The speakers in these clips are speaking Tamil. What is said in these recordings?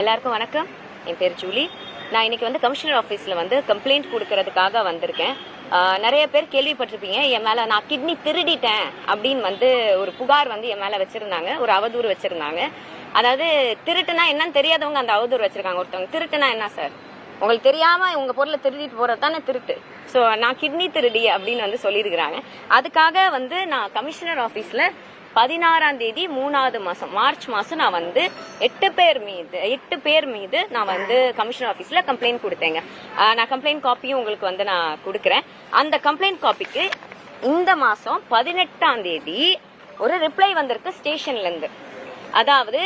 எல்லாருக்கும் வணக்கம். என் பேர் ஜூலி. நான் இன்னைக்கு வந்து கமிஷனர் ஆஃபீஸில் வந்து கம்ப்ளைண்ட் கொடுக்கறதுக்காக வந்திருக்கேன். நிறைய பேர் கேள்விப்பட்டிருப்பீங்க, என் மேலே நான் கிட்னி திருடிட்டேன் அப்படின்னு வந்து ஒரு புகார் வந்து என் மேலே வச்சுருந்தாங்க, ஒரு அவதூறு வச்சுருந்தாங்க. அதாவது திருட்டுனா என்னன்னு தெரியாதவங்க அந்த அவதூறு வச்சுருக்காங்க. ஒருத்தவங்க திருட்டுனா என்ன சார், உங்களுக்கு தெரியாமல் உங்கள் பொருளை திருடிட்டு போகிறது தானே திருட்டு. ஸோ நான் கிட்னி திருடி அப்படின்னு வந்து சொல்லியிருக்கிறாங்க. அதுக்காக வந்து நான் கமிஷனர் ஆஃபீஸில் 16ஆம் தேதி 3வது மாதம் மார்ச் மாதம் நான் வந்து 8 பேர் மீது நான் வந்து கமிஷனர் ஆஃபீஸில் கம்ப்ளைண்ட் கொடுத்தேங்க. நான் கம்ப்ளைண்ட் காப்பியும் உங்களுக்கு வந்து நான் கொடுக்குறேன். அந்த கம்ப்ளைண்ட் காப்பிக்கு இந்த மாதம் 18ஆம் தேதி ஒரு ரிப்ளை வந்திருக்கு ஸ்டேஷன்லேருந்து. அதாவது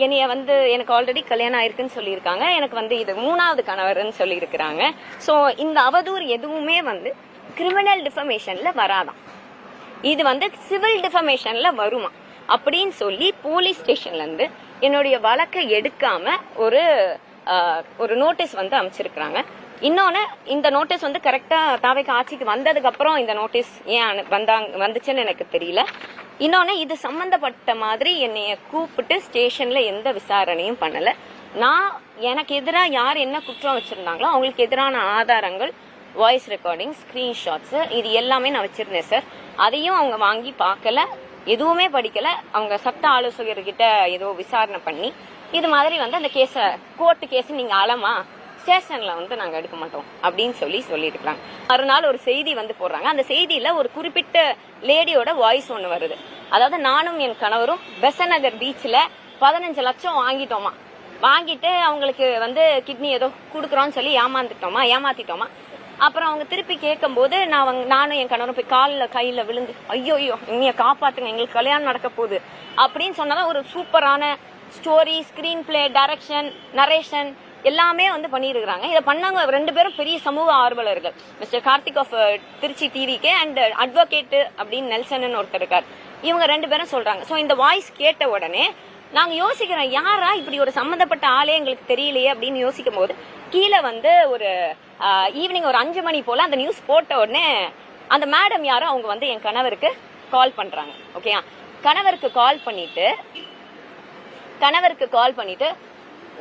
என்னைய வந்து எனக்கு ஆல்ரெடி கல்யாணம் ஆயிருக்குன்னு சொல்லியிருக்காங்க, எனக்கு வந்து இது 3வது கணவர்னு சொல்லியிருக்கிறாங்க. ஸோ இந்த அவதூறு எதுவுமே வந்து கிரிமினல் டிஃபமேஷன்ல வராதான், இது வந்து சிவில் டிஃபமேஷன்ல வருமா அப்படின்னு சொல்லி போலீஸ் ஸ்டேஷன்ல இருந்து என்னுடைய வழக்கை எடுக்காம ஒரு நோட்டீஸ் வந்து அமைச்சிருக்கிறாங்க. இன்னொன்னு, இந்த நோட்டீஸ் வந்து கரெக்டா தாவேக்கு ஆட்சிக்கு வந்ததுக்கு அப்புறம் இந்த நோட்டீஸ் ஏன் வந்துச்சுன்னு எனக்கு தெரியல. இன்னொன்னு, இது சம்பந்தப்பட்ட மாதிரி என்னைய கூப்பிட்டு ஸ்டேஷன்ல எந்த விசாரணையும் பண்ணல. நான் எனக்கு எதிராக யார் என்ன குற்றம் வச்சிருந்தாங்களோ அவங்களுக்கு எதிரான ஆதாரங்கள், வாய்ஸ் ரெக்கார்டிங், ஸ்கிரீன்ஷாட்ஸ், இது எல்லாமே நான் வச்சிருந்தேன் சார். அதையும் அவங்க வாங்கி பார்க்கல, எதுவுமே படிக்கல. அவங்க சட்ட ஆலோசகர்கிட்ட ஏதோ விசாரணை பண்ணி இது மாதிரி வந்து அந்த கேஸை கோர்ட்டு கேஸ் நீங்க அலமா ஸ்டேஷன்ல வந்து நாங்க எடுக்க மாட்டோம் அப்படின்னு சொல்லியிருக்காங்க. மறுநாள் ஒரு செய்தி வந்து போடுறாங்க. அந்த செய்தியில ஒரு குறிப்பிட்ட லேடியோட வாய்ஸ் ஒன்று வருது. அதாவது, நானும் என் கணவரும் பெசநகர் பீச்சில் 15 லட்சம் வாங்கிட்டு அவங்களுக்கு வந்து கிட்னி ஏதோ கொடுக்குறோன்னு சொல்லி ஏமாத்திட்டோமா. அப்புறம் அவங்க திருப்பி கேட்கும் போது நானும் என் கணவரும் போய் கையில விழுந்து, ஐயோ நீங்க காப்பாத்துங்க, எங்களுக்கு கல்யாணம் நடக்க போகுது அப்படின்னு சொன்னதான் ஒரு சூப்பரான story, screen play, direction, narration எல்லாமே வந்து பண்ணியிருக்கிறாங்க. இதை பண்ணாங்க 2 பேரும் பெரிய சமூக ஆர்வலர்கள், மிஸ்டர் கார்த்திக் ஆஃப் திருச்சி டிவிக்கு அண்ட் அட்வொகேட் அப்படின்னு நெல்சன் ஒருத்தர் இருக்கார். இவங்க 2 பேரும் சொல்றாங்க. ஸோ இந்த வாய்ஸ் கேட்ட உடனே நாங்க யோசிக்கிறோம், யாரா இப்படி ஒரு சம்பந்தப்பட்ட ஆளே எங்களுக்கு தெரியலையே அப்படின்னு யோசிக்கும் போது கீழே வந்து ஒரு ஈவினிங் ஒரு 5 மணி போல அந்த நியூஸ் போட்ட உடனே அந்த மேடம் யாரும் அவங்க வந்து என் கணவருக்கு கால் பண்றாங்க. ஓகேயா, கணவருக்கு கால் பண்ணிட்டு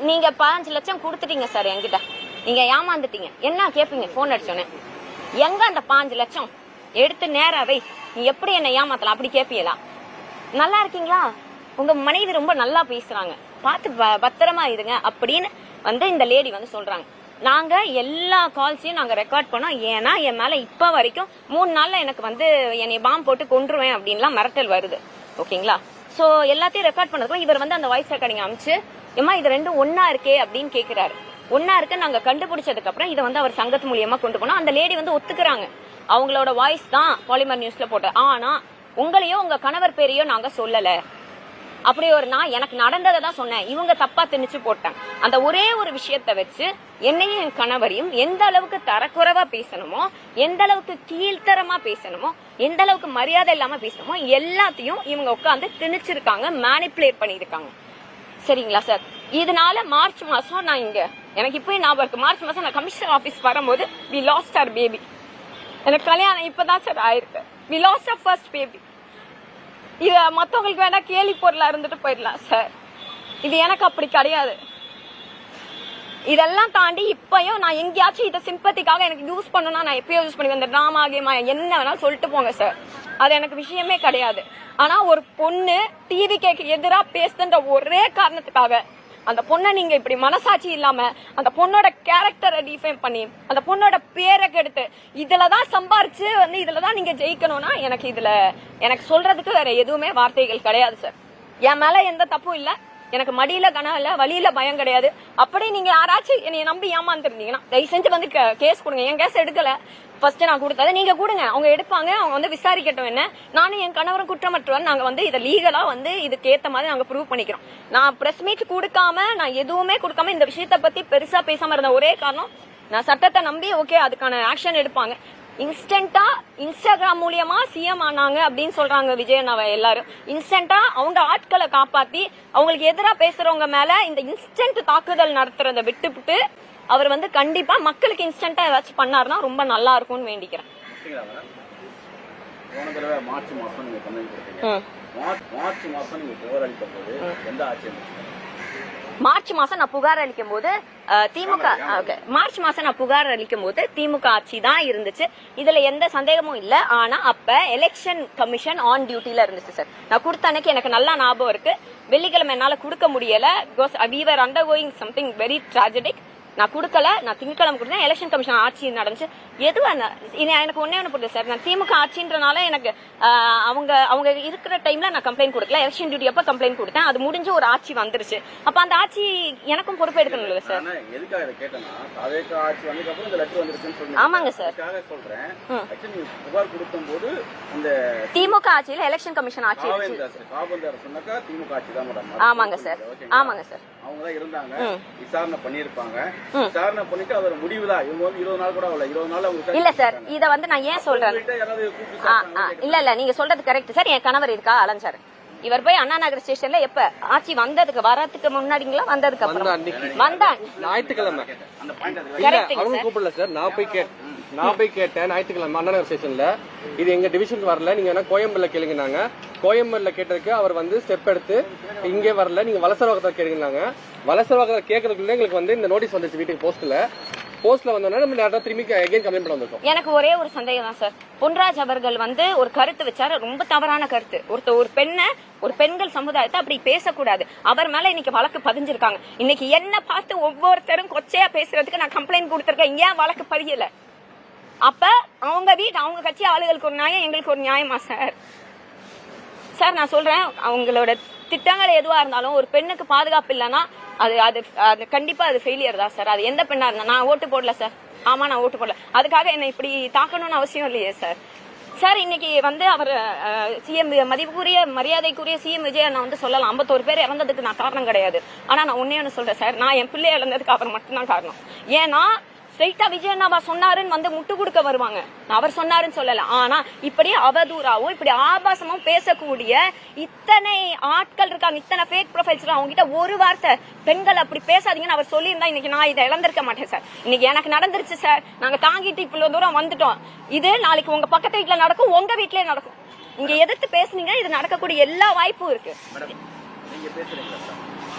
நீங்க 15 லட்சம் கொடுத்துட்டீங்க சார், என்கிட்ட நீங்க ஏமாந்துட்டீங்க, என்ன கேப்பீங்க போன் அடிச்சோன்னே, எங்க அந்த 15 லட்சம் எடுத்து நேராவே நீ எப்படி என்ன ஏமாத்தலாம் அப்படி கேப்பீங்களா? நல்லா இருக்கீங்களா, உங்க மனைவி ரொம்ப நல்லா பேசுறாங்க, பார்த்து பத்திரமா இருங்க அப்படின்னு வந்து இந்த லேடி வந்து சொல்றாங்க. நாங்க எல்லா கால்ஸையும் நாங்க ரெக்கார்ட் பண்ணோம். ஏன்னா என் மேல இப்ப வரைக்கும் 3 நாள்ல எனக்கு வந்து என்னை பாம்பு போட்டு கொன்றுவேன் அப்படின்லாம் மிரட்டல் வருது. ஓகேங்களா, சோ எல்லாத்தையும் ரெக்கார்ட் பண்ணதுக்கும் இவர் வந்து அந்த வாய்ஸ் ரெக்கார்டிங் அமைச்சு, ஏமா இது 2 ஒன்னா இருக்கே அப்படின்னு கேக்குறாரு. ஒன்னா இருக்கு நாங்க கண்டுபிடிச்சதுக்கு அப்புறம் இதை வந்து அவர் சங்கத்து மூலியமா கொண்டு போனோம். அந்த லேடி வந்து ஒத்துக்கிறாங்க, அவங்களோட வாய்ஸ் தான் பாலிமர் நியூஸ்ல போட்ட, ஆனா உங்களையோ உங்க கணவர் பேரையோ நாங்க சொல்லல, அப்படி ஒரு நான் எனக்கு நடந்ததை தான் சொன்னேன், இவங்க தப்பா திணிச்சு போட்டாங்க. அந்த ஒரே ஒரு விஷயத்த வச்சு என்னையும் என் கணவரையும் எந்த அளவுக்கு தரக்குறைவா பேசணுமோ, எந்த அளவுக்கு கீழ்த்தரமா பேசணுமோ, எந்த அளவுக்கு மரியாதை இல்லாம பேசணுமோ எல்லாத்தையும் இவங்க உட்காந்து திணிச்சிருக்காங்க, மேனிப்புலேட் பண்ணிருக்காங்க. சரிங்களா சார், இதனால மார்ச் மாசம் நான் எனக்கு இப்போ ஞாபகம் இருக்கு, மார்ச் மாசம் நான் கமிஷனர் ஆபீஸ் வரும்போது we lost our baby. எனக்கு கல்யாணம் இப்பதான் சார் ஆயிருக்கு. we lost our first baby. இது மற்றவங்களுக்கு வேணா கேலி பொருளா இருந்துட்டு போயிடலாம் சார், இது எனக்கு அப்படி கிடையாது. இதெல்லாம் தாண்டி இப்பயும் நான் எங்கேயாச்சும் இதை சிம்பத்திக்காக எனக்கு யூஸ் பண்ணணும்னா நான் எப்பயோ யூஸ் பண்ணுவேன். இந்த டிராமா கேமா என்ன வேணாலும் சொல்லிட்டு போங்க சார், அது எனக்கு விஷயமே கிடையாது. ஆனா ஒரு பொண்ணு டிவி கேக்கு எதிராக பேசுன்ற ஒரே காரணத்துக்காக அந்த பொண்ணை நீங்க இப்படி மனசாட்சி இல்லாம அந்த பொண்ணோட கேரக்டரை டிஃபைன் பண்ணி அந்த பொண்ணோட பேரை கெடுத்து இதுலதான் சம்பாரிச்சு வந்து இதுலதான் நீங்க ஜெயிக்கணும்னா எனக்கு சொல்றதுக்கு வேற எதுவுமே வார்த்தைகள் கிடையாது சார். என் மேல எந்த தப்பும் இல்ல, எனக்கு மடியில கனம் இல்ல, வழியில பயம் கிடையாது. அப்படி நீங்க யாராச்சும் என்னைய நம்பி ஏமாந்துருந்தீங்கன்னா தயவு செஞ்சு வந்து கேஸ் கொடுங்க. என் கேஸ் எடுக்கல, ஃபர்ஸ்ட் நான் கொடுத்ததை நீங்க கொடுங்க, அவங்க எடுப்பாங்க, அவங்க வந்து விசாரிக்கட்டும். என்ன, நானும் என் கணவரும் குற்றமற்றவர், நாங்க வந்து இதை லீகலா வந்து இதுக்கு ஏத்த மாதிரி நாங்க ப்ரூவ் பண்ணிக்கிறோம். நான் பிரஸ் மீட் கொடுக்காம, நான் எதுவுமே கொடுக்காம இந்த விஷயத்த பத்தி பெருசா பேசாம இருந்த ஒரே காரணம், நான் சட்டத்தை நம்பி ஓகே அதுக்கான ஆக்ஷன் எடுப்பாங்க. இன்ஸ்டன்டா இன்ஸ்டாகிராம் மூலியமா சிஎம் ஆனாங்க அப்படின்னு சொல்றாங்க விஜயண்ணாவை எல்லாரும். இன்ஸ்டன்டா அவங்க ஆட்களை காப்பாத்தி அவங்களுக்கு எதிராக பேசுறவங்க மேல இந்த இன்ஸ்டன்ட் தாக்குதல் நடத்துறத விட்டுவிட்டு அவர் வந்து கண்டிப்பா மக்களுக்கு இன்ஸ்டன்டா ஏதாச்சும் பண்ணாருன்னா ரொம்ப நல்லா இருக்கும்னு வேண்டிக்கிறேன். மார்ச் மாசம் நான் புகார் அளிக்கும் போது திமுக மார்ச் மாசம் நான் புகார் அளிக்கும் போது திமுக ஆட்சி தான் இருந்துச்சு. இதுல எந்த சந்தேகமும் இல்ல. ஆனா அப்ப எலெக்ஷன் கமிஷன் ஆன் டியூட்டில இருந்துச்சு சார். நான் கொடுத்த அன்னைக்கு எனக்கு நல்லா ஞாபகம் இருக்கு. வெள்ளிக்கிழமை என்னால கொடுக்க முடியல. we were undergoing something very tragic. நான் கொடுக்கல. நான் திங்கக்கிழமை கொடுத்தேன். எலெக்ஷன் கமிஷன் ஆட்சி நடந்துச்சு. எதுவா எனக்கு ஒன்னே ஒண்ணு புரியுது சார். நான் திமுக ஆட்சின்றனால எனக்கு அவங்க இருக்கிற டைம்ல நான் கம்ப்ளைண்ட் கொடுக்கல. எலெக்ஷன் டியூட்டி அப்ப கம்ப்ளைண்ட் கொடுத்தேன். அது முடிஞ்சு ஒரு ஆட்சி வந்துருச்சு. அப்ப அந்த ஆட்சி எனக்கும் பொறுப்பு எடுக்கணும்ல சார். ஆமாங்க சார். திமுக ஆட்சியில எலெக்ஷன் கமிஷன் ஆட்சி. ஆமாங்க சார். ஆமாங்க சார். அவங்கதான் இருந்தாங்க. விசாரணை பண்ணிருப்பாங்க. விசாரணை பண்ணிட்டு அதோட முடிவுதான். இவங்க வந்து 20 நாள் கூட ஆகல. 20 நாள் அவங்க இல்ல சார். இத வந்து நான் ஏன் சொல்றேன், இல்ல நீங்க சொல்றது கரெக்ட் சார். என் கணவர் இருக்கா அலைஞ்சாரு. இவர் போய் அண்ணா நகர் ஸ்டேஷன்ல எப்ப ஆட்சி வந்ததுக்கு வரதுக்கு முன்னாடிங்களா வந்ததுக்கு அப்புறம் வந்தான் ஞாயிற்றுக்கிழமை. அவங்க கூப்பிடல சார். நான் போய் கேட்டேன் ஞாயிற்றுக்கிழமை அண்ணா நகர் ஸ்டேஷன்ல. இது எங்க டிவிஷனுக்கு வரல, நீங்க வேணா கோயம்பேடுல கேளுங்கனாங்க. கோயம்பேடுல கேட்டதுக்கு அவர் வந்து ஸ்டெப் எடுத்து இங்கே வரல, நீங்க வலசரவாக்கத்தில் கேளுங்கனாங்க. வலசரவாக்கத்தில் கேட்கறதுக்குள்ள எங்களுக்கு வந்து இந்த நோட்டீஸ் வந்துச்சு வீட்டுக்கு போஸ்ட்ல வந்தோம்னா நம்ம திரும்பி அகைன் கம்ப்ளைண்ட் பண்ண வந்திருக்கோம். எனக்கு ஒரே ஒரு சந்தேகம் தான் சார். பொன்ராஜ் அவர்கள் வந்து ஒரு கருத்து வச்சாரு, ரொம்ப தவறான கருத்து. ஒரு பெண்கள் சமுதாயத்தை அப்படி பேசக்கூடாது. அவர் மேல இன்னைக்கு வழக்கு பதிஞ்சிருக்காங்க. இன்னைக்கு என்ன பார்த்து ஒவ்வொருத்தரும் கொச்சையா பேசுறதுக்கு நான் கம்ப்ளைண்ட் கொடுத்திருக்கேன். ஏன் வழக்கு பதியல? அப்ப அவங்க கட்சி ஆளுகளுக்கு ஒரு நியாயம், எங்களுக்கு ஒரு நியாயமா சார்? சார் நான் சொல்றேன், அவங்களோட திட்டங்கள் எதுவா இருந்தாலும் ஒரு பெண்ணுக்கு பாதுகாப்பு இல்லைன்னா அது கண்டிப்பா அது ஃபெயிலியர் தான் சார். அது எந்த பெண்ணா இருந்தா. நான் ஓட்டு போடல சார். ஆமா நான் ஓட்டு போடல. அதுக்காக என்ன இப்படி தாக்கணும்னு அவசியம் இல்லையே சார். சார் இன்னைக்கு வந்து அவர் சிஎம் மரியாதைக்குரிய சிஎம் விஜய் நான் வந்து சொல்லலாம் 51 பேர் இறந்ததுக்கு நான் காரணம் கிடையாது. ஆனா நான் ஒன்னே ஒன்னு சொல்றேன் சார், நான் என் பிள்ளை இழந்ததுக்கு அவர் மட்டும்தான் காரணம். ஏன்னா ஸ்ட்ரைட்டா விஜய் அண்ணா சொன்னாருன்னு வந்து முட்டு கொடுக்க வருவாங்க. அவர் சொன்னாருன்னு சொல்லல. ஆனா இப்படி அவதூறாவும் இப்படி ஆபாசமும் பேசக்கூடிய இத்தனை ஆட்கள் இருக்காங்க, இத்தனை ஃபேக் ப்ரொஃபைல்ஸ். அவங்க கிட்ட ஒரு வார்த்தை பெண்கள் அப்படி பேசாதீங்கன்னு அவர் சொல்லியிருந்தா இன்னைக்கு நான் இதை இழந்திருக்க மாட்டேன் சார். இன்னைக்கு எனக்கு நடந்துருச்சு சார். நாங்க தாங்கிட்டு இவ்வளவு தூரம் வந்துட்டோம். இது நாளைக்கு உங்க பக்கத்து வீட்டுல நடக்கும், உங்க வீட்லயே நடக்கும். இங்க எதிர்த்து பேசுனீங்க, இது நடக்கக்கூடிய எல்லா வாய்ப்பும் இருக்கு.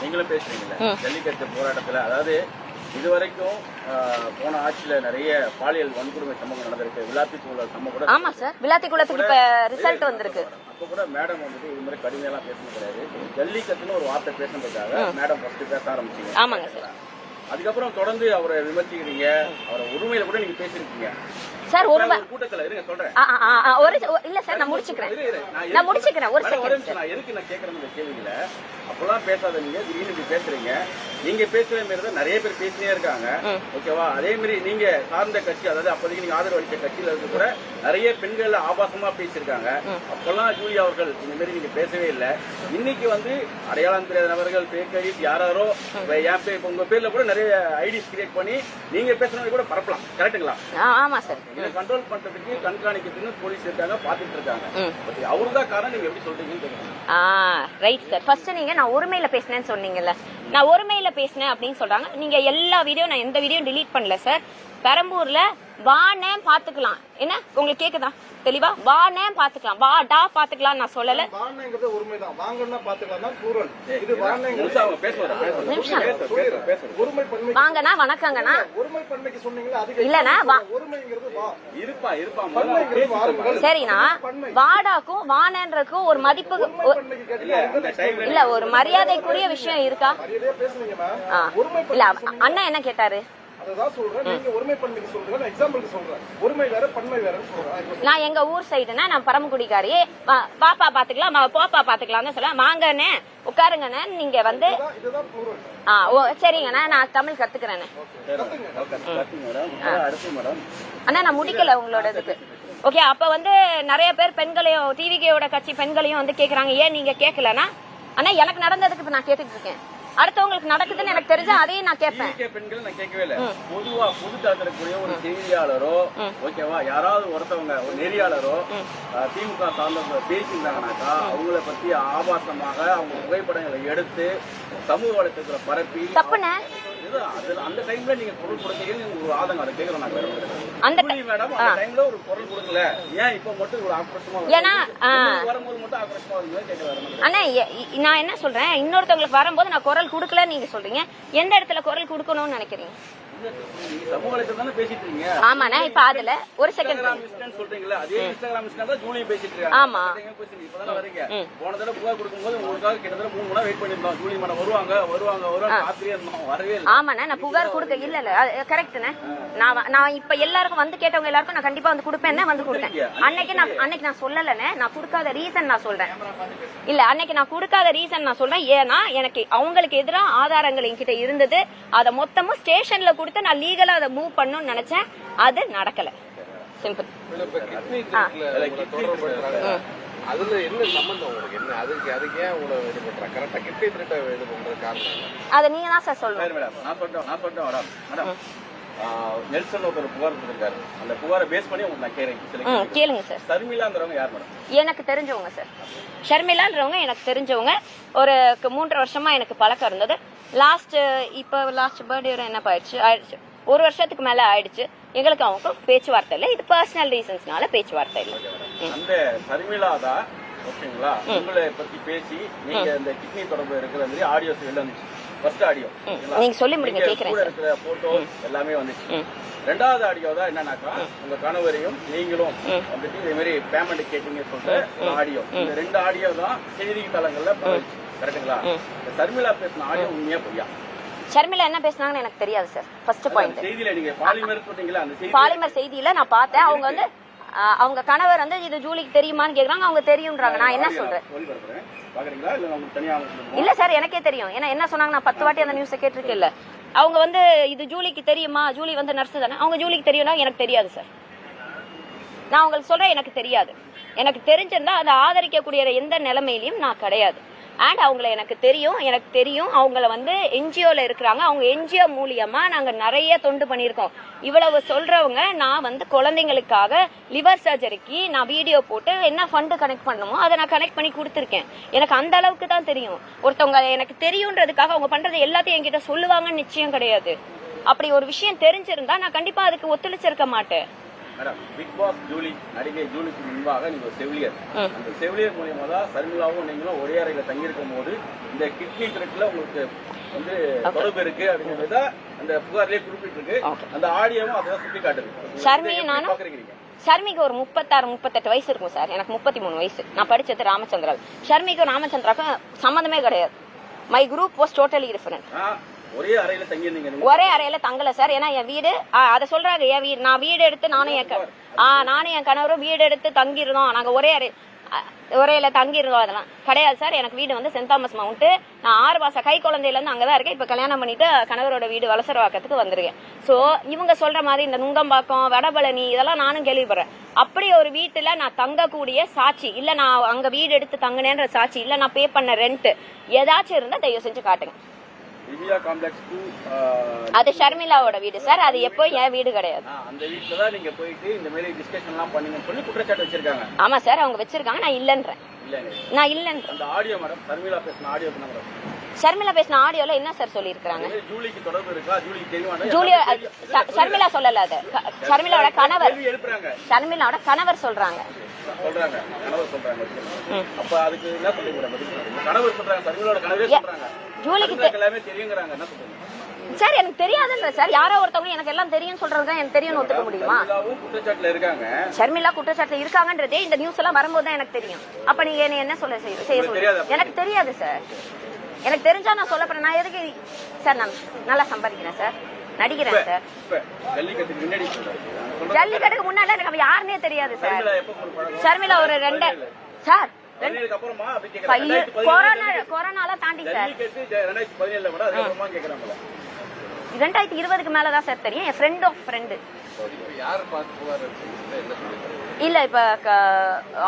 நீங்களும் பேசுறீங்களா ஜல்லிக்கட்டு போராட்டத்துல? அதாவது இதுவரைக்கும் போன ஆட்சியில நிறைய பாலியல் வன்கொடுமை சம்பவம் நடந்திருக்கு. விளாத்திக்குளம் சம்பவம் கூட. ஆமா சார், விளாத்திக்குளத்துக்கு இப்ப ரிசல்ட் வந்திருக்கு. அப்ப கூட மேடம் வந்துட்டு இது மாதிரி கடுமையெல்லாம் பேசணும் கிடையாது. ஜல்லிக்கட்டுன்னு ஒரு வார்த்தை பேசுறதுக்காக மேடம் ஃபர்ஸ்ட் பேச ஆரம்பிச்சீங்க. ஆமாங்க சார். அதுக்கப்புறம் தொடர்ந்து அவரை விமர்சிக்கிறீங்க. அவரை உரிமையில கூட நீங்க பேசிருக்கீங்க சார். ஒரு கூட்டத்துல இருங்க சொல்றேன். இல்ல சார் நான் முடிச்சுக்கிறேன் ஒரு செகண்ட். நான் எதுக்கு நான் கேக்குறேன் இந்த கேள்வியில அப்பெல்லாம் பேசாத நீங்க திடீர்னு இப்படி பேசுறீங்க. நீங்க பேசுற மாதிரி தான் நிறைய பேர் பேசினே இருக்காங்க. ஓகேவா? அதே மாதிரி நீங்க சார்ந்த கட்சி, அதாவது அப்போதைக்கு நீங்க ஆதரவு அளித்த கட்சியில இருக்க கூட நிறைய பெண்கள் ஆபாசமா பேசியிருக்காங்க. அப்பெல்லாம் ஜூலி அவர்கள் இந்த மாதிரி நீங்க பேசவே இல்லை. இன்னைக்கு வந்து அடையாளம் தெரியாத நபர்கள் பேக் ஐடிஸ் யாரோ என் பேர் உங்க பேர்ல கூட நிறைய ஐடிஸ் கிரியேட் பண்ணி நீங்க பேசுறது கூட பரப்பலாம். கரெக்டுங்களா? ஆமா சார். இதை கண்ட்ரோல் பண்றதுக்கு கண்காணிக்கிறதுக்கு போலீஸ் இருக்காங்க, பாத்துட்டு இருக்காங்க. அவருதான் காரணம். நீங்க எப்படி சொல்றீங்கன்னு ரைட் சார். ஃபர்ஸ்ட் நீங்க நான் ஒருமையில பேசினேன்னு சொன்னீங்கல்ல, நான் ஒருமையில பேசினேன் அப்படின்னு சொல்றாங்க. நீங்க எல்லா வீடியோ நான் எந்த வீடியோ டிலீட் பண்ணல சார். பெரம்பூர்ல வானே பாத்துக்கலாம். என்ன உங்களுக்கு கேக்குதா தெளிவா? வானே பாத்துக்கலாம், வாடா பாத்துக்கலாம் நான் சொல்லல. வாங்கண்ணா வணக்கங்கண்ணா இல்லண்ணா. சரிண்ணா, வாடாக்கும் வானன்றதுக்கும் ஒரு மதிப்பு இல்ல, ஒரு மரியாதைக்குரிய விஷயம் இருக்கா? இல்ல அண்ணா என்ன கேட்டாரு? நான் எங்க ஊர் சைடுனா நான் பரமக்குடிக்காரி. பாப்பா பாத்துக்கலாம் போப்பா பாத்துக்கலாம் சொல்ல. வாங்கண்ணே உட்காருங்கண்ணே. நீங்க வந்து சரிங்கண்ணா நான் தமிழ் கத்துக்கிறேன்னு. அண்ணா நான் முடிக்கல உங்களோட இதுக்கு. ஓகே, அப்ப வந்து நிறைய பேர் பெண்களையும் டிவிகேயோட கட்சி பெண்களையும் வந்து கேக்குறாங்க, ஏன் நீங்க கேட்கலன்னா? ஆனா எனக்கு நடந்ததுக்கு இப்ப நான் கேட்டுட்டு இருக்கேன். அடுத்தவங்களுக்கு நடக்குதுன்னு எனக்கு தெரிஞ்சா அதையும் நான் கேட்பேன். பெண்கள் நான் கேட்கவே இல்லை. பொதுவா பொது தரக்கூடிய ஒரு செய்தியாளரோ ஓகேவா, யாராவது ஒருத்தவங்க ஒரு நெறியாளரோ திமுக சார்ந்த பேசியிருந்தாங்கனாக்கா அவங்கள பத்தி ஆபாசமாக அவங்க புகைப்படங்களை எடுத்து சமூக வலைத்தளத்துல பரப்பி தப்புன்னு அந்த டைம்ல நீங்க குரல் கொடுத்தீங்கன்னு ஒரு ஆதங்கம் அதை கேட்கறோம் நாங்க. அந்த மேடம் அந்த டைம்ல ஒரு குரல் கொடுக்கல, ஏன் இப்ப மட்டும் ஒரு ஆக்ரோஷமா ஏன்னா வரும்போது மட்டும் ஆக்ரோஷமா வருது கேட்கறாங்க. அண்ணா நான் என்ன சொல்றேன், இன்னொருத்தவங்களுக்கு வரும்போது நான் குரல் கொடுக்கல நீங்க சொல்றீங்க, எந்த இடத்துல குரல் கொடுக்கணும்னு நினைக்கிறீங்க? சமூகத்துல தானே பேசிட்டு இருக்கீங்க. ஆமாண்ணா, இப்ப அதுல ஒரு செகண்ட் சொல்றீங்களா, அதே இன்ஸ்டாகிராம் தான் ஜூலி பேசிட்டு இருக்காங்க. ஆமா, இப்பதானே வரீங்க. போன தடவை புகார் கொடுக்கும்போது உங்களுக்காக கிட்டத்தட்ட 3 மணி நேரம் வெயிட் பண்ணிருந்தோம். ஜூலி மேடம் வருவாங்க காத்திரே இருந்தோம், வரவே இல்லை. ஆமாண்ணா, நான் புகார் கொடுக்க இல்ல கரெக்ட்ண்ணே. நான் இப்ப எல்லாருக்கும் வந்து கேட்டவங்க எல்லாருக்கும் நான் கண்டிப்பா வந்து கொடுப்பேன், வந்து கொடுத்தேன். அன்னைக்கு நான் சொல்லலண்ணே, நான் கொடுக்காத ரீசன் நான் சொல்றேன். இல்ல அன்னைக்கு நான் கொடுக்காத ரீசன் நான் சொல்றேன். ஏன்னா எனக்கு அவங்களுக்கு எதிராக ஆதாரங்கள் என்கிட்ட இருந்தது. அதை மொத்தமும் ஸ்டேஷன்ல கொடுத்து நான் லீகலா அதை மூவ் பண்ணணும்னு நினைச்சேன், அது நடக்கல. சிம்பிள். அதுல என்ன சம்பந்தம் உங்களுக்கு? என்ன அதுக்கு ஏன் உங்களை இது பண்றாங்க? கரெக்டா கிட்னி திருட்ட இது பண்றது காரணம் அதை நீங்க தான் சார் சொல்லணும். மேடம் நான் சொல்றேன் மேடம். நெல்சன் ஒரு புகார் கொடுத்திருக்காரு. அந்த புகாரை பேஸ் பண்ணி உங்களுக்கு நான் கேக்குறேன். கேளுங்க சார். ஷர்மிளான்றவங்க யார் மேடம்? எனக்கு தெரிஞ்சவங்க சார். ஷர்மிளான்றவங்க எனக்கு தெரிஞ்சவங்க. ஒரு 3 வருஷமா எனக்கு பழக்கம் இருந்தது. லாஸ்ட் பர்த்டே என்ன ஆயிடுச்சு, 1 வருஷத்துக்கு மேல ஆயிடுச்சு. எங்களுக்கு அவங்க பேச்சுவார்த்தை இல்லை. இது பர்சனல் ரீசன்ஸ்னால பேச்சுவார்த்தை இல்லை. அந்த ஷர்மிளா தான் ஓகேங்களா உங்களை பத்தி பேசி நீங்க இந்த கிட்னி தொடர்பு இருக்கிற மாதிரி ஆடியோஸ் வெளில வந்துச்சு. ஃபர்ஸ்ட் ஆடியோ நீங்க சொல்லி முடிங்க, கேக்குறேன். இருக்கிற போட்டோ எல்லாமே வந்துச்சு. 2வது ஆடியோ தான் என்னன்னாக்கா உங்க கணவரையும் நீங்களும் வந்துட்டு இதே மாதிரி பேமெண்ட் கேட்டீங்க சொல்ற ஆடியோ. இந்த 2 ஆடியோ தான் செய்தி தளங்கள்ல போயிடுச்சு. கரெக்டுங்களா? ஷர்மிளா பேசின ஆடியோ உண்மையா பொய்யா? ஷர்மிளா என்ன பேசினாங்கன்னு எனக்கு தெரியாது சார். ஃபர்ஸ்ட் பாயிண்ட், செய்தியில நீங்க பாலிமர் சொல்றீங்களா, அந்த செய்தி பாலிமர் செய்தியில நான் பார்த்தேன். அவங்க வந்து அவங்க கணவர் வந்து இது ஜூலிக்கு தெரியுமான்னு கேக்குறாங்க. அவங்க தெரியும்ன்றாங்க. நான் என்ன சொல்றேன்? இல்ல சார், எனக்கே தெரியும். ஏன்னா என்ன சொன்னாங்க, நான் 10 வாட்டி அந்த நியூஸை கேட்டிருக்கேன். இல்ல அவங்க வந்து இது ஜூலிக்கு தெரியுமா, ஜூலி வந்து நர்ஸ் தானே, அவங்க ஜூலிக்கு தெரியும்னா எனக்கு தெரியாது சார். நான் உங்களுக்கு சொல்றேன், எனக்கு தெரியாது. எனக்கு தெரிஞ்சிருந்தா அதை ஆதரிக்கக்கூடிய எந்த நிலைமையிலையும் நான் கிடையாது. அண்ட் அவங்கள எனக்கு தெரியும். அவங்கள வந்து என்ஜிஓல இருக்கிறாங்க. அவங்க என்ஜிஓ மூலியமா நாங்க நிறைய தொண்டு பண்ணியிருக்கோம். இவ்வளவு சொல்றவங்க, நான் வந்து குழந்தைங்களுக்காக லிவர் சர்ஜரிக்கு நான் வீடியோ போட்டு என்ன ஃபண்டு கனெக்ட் பண்ணணுமோ அதை நான் கனெக்ட் பண்ணி கொடுத்துருக்கேன். எனக்கு அந்த அளவுக்கு தான் தெரியும். ஒருத்தவங்க எனக்கு தெரியுன்றதுக்காக அவங்க பண்றது எல்லாத்தையும் என்கிட்ட சொல்லுவாங்கன்னு நிச்சயம் கிடையாது. அப்படி ஒரு விஷயம் தெரிஞ்சிருந்தா நான் கண்டிப்பா அதுக்கு ஒத்துழைச்சிருக்க மாட்டேன். மேடம், பிக் பாஸ் ஜூலி, நடிகை ஜூலிக்கு முன்பாக நீங்க ஒரு செவிலியர். அந்த செவிலியர் மூலியமா தான் ஷர்மிளாவும் நீங்களும் ஒரே அறையில தங்கியிருக்கும் போது இந்த கிட்னி திருட்டுல உங்களுக்கு வந்து தொடர்பு இருக்கு அப்படிங்கிறத அந்த புகார்லயே குறிப்பிட்டிருக்கு. அந்த ஆடியோவும் அதான் சுட்டி காட்டுது. ஷர்மிக்கு ஒரு 36-38 வயசு இருக்கும் சார். எனக்கு 33 வயசு. நான் படிச்சது ராமச்சந்திரா. ஷர்மிக்கும் ராமச்சந்திராக்கும் சம்பந்தமே கிடையாது. My group was totally different. ஒரே அறையில தங்கியிருந்தீங்க? ஒரே அறையில தங்கல சார். ஏன்னா என் வீடு அதை சொல்றாங்க, என் வீடு நான் வீடு எடுத்து நானும் என் கணவரும் வீடு எடுத்து தங்கிருந்தோம். நாங்க ஒரேல தங்கிருந்தோம். அதெல்லாம் கிடையாது சார். எனக்கு வீடு வந்து சென்ட் தாமஸ் மவுண்ட். நான் 6 மாசம் கை குழந்தையில இருந்து அங்கதான் இருக்கேன். இப்ப கல்யாணம் பண்ணிட்டு கணவரோட வீடு வலசரவாக்கத்துக்கு வந்திருக்கேன். சோ இவங்க சொல்ற மாதிரி இந்த நுங்கம்பாக்கம், வடபழனி இதெல்லாம் நானும் கேள்விப்படுறேன். அப்படி ஒரு வீட்டுல நான் தங்கக்கூடிய சாட்சி இல்ல, நான் அங்க வீடு எடுத்து தங்கினேன்ற சாட்சி இல்ல, நான் பே பண்ண ரெண்ட் ஏதாச்சும் இருந்தா தயவு செஞ்சு காட்டுங்க. அது ஷர்மிளாவோட வீடு சார். அது எப்போ என் வீடு கிடையாது. அந்த வீட்ல தான் நீங்க போயிட்டு இந்த மாதிரி டிஸ்கஷன் எல்லாம் பண்ணீங்கன்னு சொல்லி குற்றச்சாட்டு வச்சிருக்காங்க. ஆமா சார், அவங்க வச்சிருக்காங்க. நான் இல்லன்றேன். அந்த ஆடியோ மேடம், ஷர்மிளா பேசின ஆடியோ என்ன மேடம்? ஷர்மிளா பேசின ஆடியோல என்ன சார் சொல்லி இருக்காங்க? ஜூலிக்கு தொடர்பு இருக்கா, ஜூலிக்கு தெரியுமா? ஷர்மிளா சொல்லல. அது ஷர்மிளாவோட கணவர். ஷர்மிளாவோட கணவர் சொல்றாங்க. கணவர் சொல்றாங்க. அப்ப அதுக்கு என்ன சொல்றீங்க? கணவர் சொல்றாங்க, ஷர்மிளாவோட கணவரே சொல்றாங்க ஜூலிக்கு எல்லாமே தெரியுங்கறாங்க. என்ன சொல்றீங்க சார்? எனக்கு தெரியாதுன்ற சார். யாரோ ஒருத்தவங்க எனக்கு எல்லாம் தெரியும் சொல்றதுதான் எனக்கு தெரியும்னு ஒத்துக்க முடியுமா? குற்றச்சாட்டுல இருக்காங்க. ஷர்மிளா குற்றச்சாட்டுல இருக்காங்கன்றதே இந்த நியூஸ் எல்லாம் வரும்போது தான் எனக்கு தெரியும். அப்ப நீங்க என்ன செய்ய சொல்றீங்க? எனக்கு தெரியாது சார். எனக்கு தெரிஞ்சா நான் சொல்ல போறேன். நான் எதுக்கு சார்? நான் நல்லா சம்பாதிக்கிறேன் சார், நடிக்கிறேன் சார். ஜல்லிக்கட்டுக்கு முன்னாடி எனக்கு அவ யாருன்னே தெரியாது சார். ஷர்மிளா ஒரு 2 சார் கொரோனால தாண்டி சார் 2020க்கு மேலதான் சார் தெரியும். என் ஃப்ரெண்டு இல்ல, இப்ப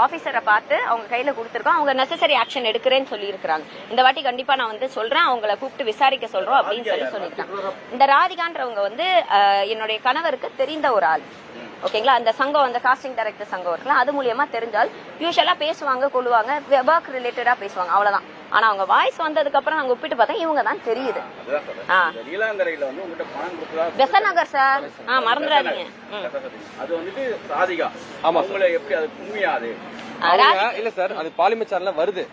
ஆபீசரை பார்த்து அவங்க கையில கொடுத்துருக்கோம். அவங்க நெசசரி ஆக்ஷன் எடுக்கிறேன்னு சொல்லி இருக்கிறாங்க. இந்த வாட்டி கண்டிப்பா நான் வந்து சொல்றேன், அவங்களை கூப்பிட்டு விசாரிக்க சொல்றோம் அப்படின்னு சொல்லியிருக்காங்க. இந்த ராதிகான்றவங்க வந்து என்னுடைய கணவருக்கு தெரிந்த ஒரு ஆள். ஓகேங்களா. அந்த சங்கம், அந்த காஸ்டிங் டைரக்டர் சங்கம் இருக்கலாம், அது மூலியமா தெரிஞ்சால் யூஸ்வலா பேசுவாங்க, கொள்ளுவாங்க, ஒர்க் ரிலேட்டடா பேசுவாங்க, அவ்வளவுதான். ஆனா அவங்க வாய்ஸ் வந்ததுக்கு அப்புறம் நாங்க ஒப்பிட்டு பார்த்தா இவங்க தான் தெரியுது. நீலாங்கரையில வந்து உங்ககிட்ட பணம் கொடுத்ததா பெசநகர் சார், மறந்துடாதீங்க. அது வந்துட்டு ராதிகா. ஆமா உங்களை எப்படி அது உண்மையாது? இல்ல சார், அது பாலிமச்சார்ல வருது.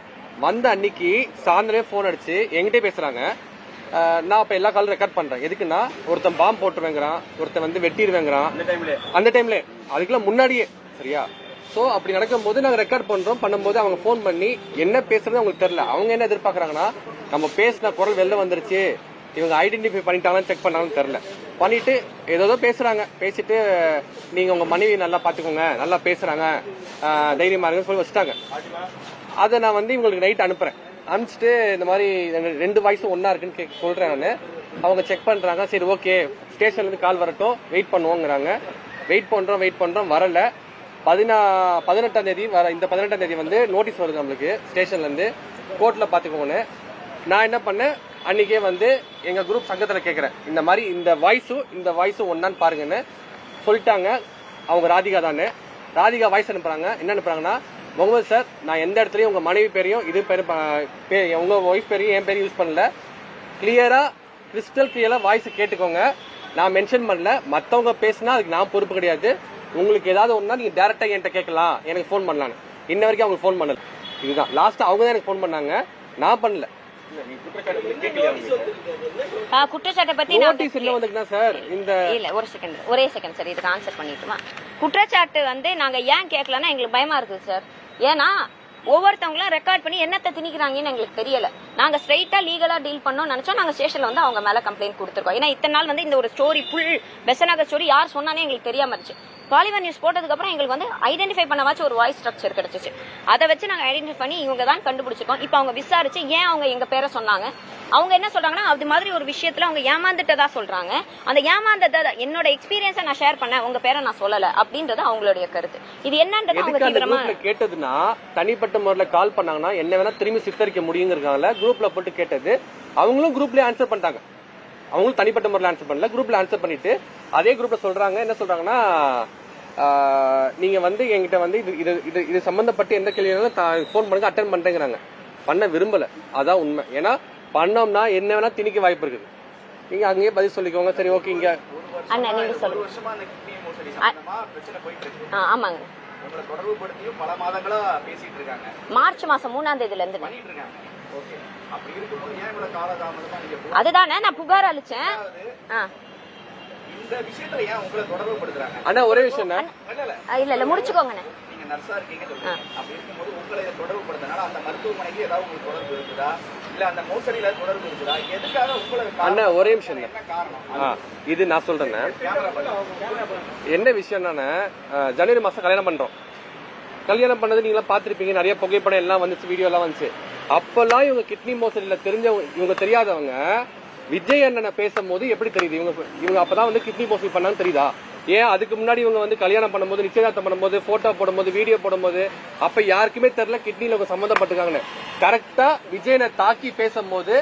வந்த அன்னைக்கு சாயந்தரம் போன் அடிச்சு என்கிட்ட பேசுறாங்க. நான் இப்ப எல்லா காலும் ரெக்கார்ட் பண்றேன். எதுக்குன்னா ஒருத்தன் பாம்பு போட்டுருவேங்கிறான், ஒருத்தன் வந்து வெட்டிடுவேங்கிறான். அந்த டைம்ல அதுக்கெல்லாம் முன்னாடியே சரியா. சோ அப்படி நடக்கும் போது நாங்க ரெக்கார்ட் பண்றோம். பண்ணும்போது அவங்க போன் பண்ணி என்ன பேசுறது அவங்களுக்கு தெரியல. அவங்க என்ன எதிர்பார்க்கறாங்கன்னா, நம்ம பேசின குரல் வெளில வந்துருச்சு, இவங்க ஐடென்டிஃபை பண்ணிட்டாங்கன்னு செக் பண்ணாங்கன்னு தெரியல. பண்ணிட்டு ஏதோ பேசுறாங்க. பேசிட்டு நீங்க உங்க மனைவி நல்லா பாத்துக்கோங்க, நல்லா பேசுறாங்க, தைரியமா இருக்குன்னு சொல்லி வச்சுட்டாங்க. அதை நான் வந்து இவங்களுக்கு நைட் அனுப்புறேன். அனுப்பிச்சிட்டு இந்த மாதிரி 2 வாய்ஸும் ஒன்னா இருக்குன்னு சொல்றேன் நானு. அவங்க செக் பண்றாங்க. சரி ஓகே, ஸ்டேஷன்ல இருந்து கால் வரட்டும், வெயிட் பண்ணுவோங்கிறாங்க. வெயிட் பண்றோம் வரல. 18ஆம் தேதி இந்த 18ஆம் தேதி வந்து நோட்டீஸ் வருது நம்மளுக்கு ஸ்டேஷன்ல இருந்து, கோர்ட்ல பாத்துக்கோங்கன்னு. நான் என்ன பண்ணேன், அன்னைக்கே வந்து எங்க குரூப் சங்கத்துல கேக்குறேன், இந்த மாதிரி இந்த வாய்ஸும் ஒன்னான்னு பாருங்கன்னு சொல்லிட்டாங்க. அவங்க ராதிகா தானே. ராதிகா வாய்ஸ் அனுப்புறாங்க. என்ன அனுப்புறாங்கன்னா, முகமது சார், நான் எந்த இடத்துலயும் உங்க மனைவி பேரையும் இது உங்க ஒய்ஃப் பேரையும் என் பேரையும் யூஸ் பண்ணல. கிறிஸ்டல் கிளியரா வாய்ஸ் கேட்டுக்கோங்க. நான் மென்ஷன் பண்ணல. மத்தவங்க பேசினா அதுக்கு நான் பொறுப்பு கிடையாது. உங்களுக்கு ஏதாவது ஒண்ணா நீங்க டைரக்டா என்கிட்ட கேட்கலாம், எனக்கு போன் பண்ணலான்னு. இன்ன வரைக்கும் அவங்க போன் பண்ணல. இதுதான் லாஸ்ட். அவங்க தான் எனக்கு போன் பண்ணாங்க, நான் பண்ணல. குற்றச்சாட்டை பத்தி சார் இந்த இல்ல ஒரே செகண்ட் சார், இதுக்கு ஆன்சர் பண்ணிட்டுமா. குற்றச்சாட்டு வந்து நாங்க ஏன் கேட்கலன்னா எங்களுக்கு பயமா இருக்குது சார். ஏன்னா ஒவ்வொருத்தவங்களும் ரெக்கார்ட் பண்ணி என்னத்தை திணிக்கிறாங்கன்னு எங்களுக்கு தெரியல. நாங்க ஸ்ட்ரைட்டா லீகலா டீல் பண்ணோம் நினைச்சோம். நாங்க ஸ்டேஷன்ல வந்து அவங்க மேல கம்ப்ளைண்ட் கொடுத்துருக்கோம். ஏன்னா இத்தனை நாள் வந்து இந்த ஒரு ஸ்டோரி ஃபுல் பெசநகர் ஸ்டோரி யார் சொன்னானே எங்களுக்கு தெரியாம இருந்துச்சு. பாலிமர் நியூஸ் போட்டதுக்கு அப்புறம் எங்களுக்கு வந்து ஐடென்டிஃபை பண்ணவாச்சும் ஒரு வாய்ஸ் ஸ்ட்ரக்சர் கிடைச்சிச்சு. அதை வச்சு நாங்க ஐடென்டிஃபை பண்ணி இவங்க தான் கண்டுபிடிச்சிருக்கோம். இப்ப அவங்க விசாரிச்சு ஏன் அவங்க எங்க பேரை சொன்னாங்க, அவங்க என்ன சொல்றாங்கன்னா, அது மாதிரி ஒரு விஷயத்துல அவங்க ஏமாந்துட்டதா சொல்றாங்க. அந்த ஏமாந்ததை என்னோட எக்ஸ்பீரியன்ஸை நான் ஷேர் பண்ணேன், உங்க பேரை நான் சொல்லல அப்படின்றது அவங்களுடைய கருத்து. இது என்னன்றது அவங்க தீவிரமா கேட்டதுன்னா, தனிப்பட்ட முறையில கால் பண்ணாங்கன்னா என்ன வேணா திரும்பி சித்தரிக்க முடியுங்கிறதுனால குரூப்ல போட்டு கேட்டது. அவங்களும் குரூப்லயே ஆன்சர் பண்ணிட்டாங்க. அவங்களும் தனிப்பட்ட முறையில் ஆன்சர் பண்ணல, குரூப்ல ஆன்சர் பண்ணிட்டு அதே குரூப்ல சொல்றாங்க. என்ன சொல்றாங்கன்னா, நீங்க வந்து என்கிட்ட வந்து இது சம்பந்தப்பட்டு எந்த கேள்வினாலும் போன் பண்ணுங்க, அட்டன் பண்றேங்கிறாங்க. பண்ண விரும்பல, அதான் உண்மை. ஏன்னா பண்ணோம்னா என்ன வேணா திணிக்க வாய்ப்பு இருக்குது. நீங்க அங்கேயே பதில் சொல்லிக்கோங்க. சரி ஓகே, இங்க அண்ணா நீங்க சொல்லுங்க. ஆமாங்க, மார்ச் மாசம் 3ஆம் தேதியில இருந்து அதுதானே நான் புகார் அளிச்சேன். அண்ணா ஒரே விஷயம் இல்ல முடிச்சுக்கோங்க. அண்ணா ஒரே விஷயம் இது நான் சொல்றேன். என்ன விஷயம்னா, ஜனவரி மாசம் கல்யாணம் பண்றோம். கல்யாணம் பண்ணது நீங்க பாத்திருப்பீங்க, நிறைய புகைப்படம் எல்லாம் வந்துச்சு, வீடியோ எல்லாம் வந்துச்சு. அப்பெல்லாம் இவங்க கிட்னி மோசடியில இவங்க தெரியாதவங்க விஜய் அண்ணனை பேசும்போது எப்படி தெரியுது இவங்க அப்பதான் வந்து கிட்னி மோசடி பண்ணான்னு தெரியுதா? ஏன் அதுக்கு முன்னாடி இவங்க வந்து கல்யாணம் பண்ணும்போது, நிச்சயதார்த்தம் பண்ணும்போது, போட்டோ போடும்போது, வீடியோ போடும்போது அப்ப யாருக்குமே தெரியல கிட்னில இவங்க சம்பந்தப்பட்டிருக்காங்கன்னு. கரெக்டா விஜயனை தாக்கி பேசும்போது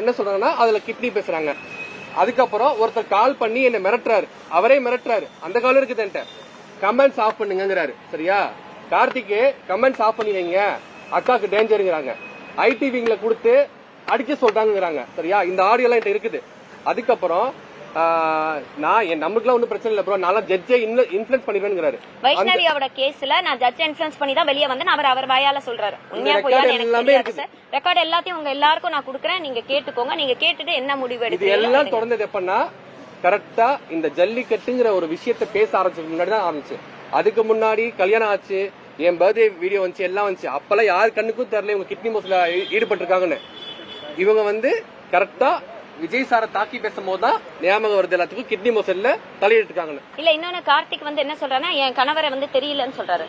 என்ன சொல்றாங்கன்னா, அதுல கிட்னி பேசுறாங்க. அதுக்கப்புறம் ஒருத்தர் கால் பண்ணி என்ன மிரட்டுறாரு, அவரே மிரட்டுறாரு. அந்த காலம் இருக்குது என்கிட்ட, கமெண்ட்ஸ் ஆஃப் பண்ணுங்கிறாரு. சரியா, கார்த்திகே கமெண்ட்ஸ் ஆஃப் பண்ணி வைங்க, அக்காக்கு டேஞ்சருங்கிறாங்க. ஐடி விங்ல கொடுத்து அடிக்க சொல்றாங்கிறாங்க. சரியா, இந்த ஆடியோ எல்லாம் என்கிட்ட இருக்குது. அதுக்கப்புறம் நான் நமக்குலாம் ஒன்னும் பிரச்சனை இல்ல ப்ரோ, நான் ஜட்ஜை இன்ஃப்ளூயன்ஸ் பண்ணிடுவேங்கிறாரு. வைஷ்ணவியோட கேஸ்ல நான் ஜட்ஜை இன்ஃப்ளூயன்ஸ் பண்ணி தான் வெளியே வந்து அவர் வாயால சொல்றாரு. உண்மையா போய் எனக்கு தெரியாது சார். ரெக்கார்ட் எல்லாத்தையும் உங்க எல்லாருக்கும் நான் கொடுக்குறேன், நீங்க கேட்டுக்கோங்க. நீங்க கேட்டுட்டு என்ன முடிவு எடுத்து எல்லாம் தொடர்ந்தது எப்பன்னா, கரெக்டா இந்த ஜல்லிக்கட்டுங்கிற ஒரு விஷயத்த பேச ஆரம்பிச்சதுக்கு முன்னாடி தான் ஆரம்பிச்சு. அதுக்கு முன்னாடி கல்யாணம் ஆச்சு, என் பர்த்டே வீடியோ வந்துச்சு, எல்லாம் வந்துச்சு. அப்பெல்லாம் யாரு கண்ணுக்கும் தெரியல இவங்க கிட்னி மோசடில ஈடுபட்டு இருக்காங்கன்னு. இவங்க வந்து கரெக்டா விஜய் சாரை தாக்கி பேசும்போது தான் ஞாபகம் வருது எல்லாத்துக்கும் கிட்னி மோசடில தலையிட்டு இருக்காங்கன்னு. இல்ல இன்னொன்னு கார்த்திக் வந்து என்ன சொல்றாருன்னா, என் கணவரை வந்து தெரியலன்னு சொல்றாரு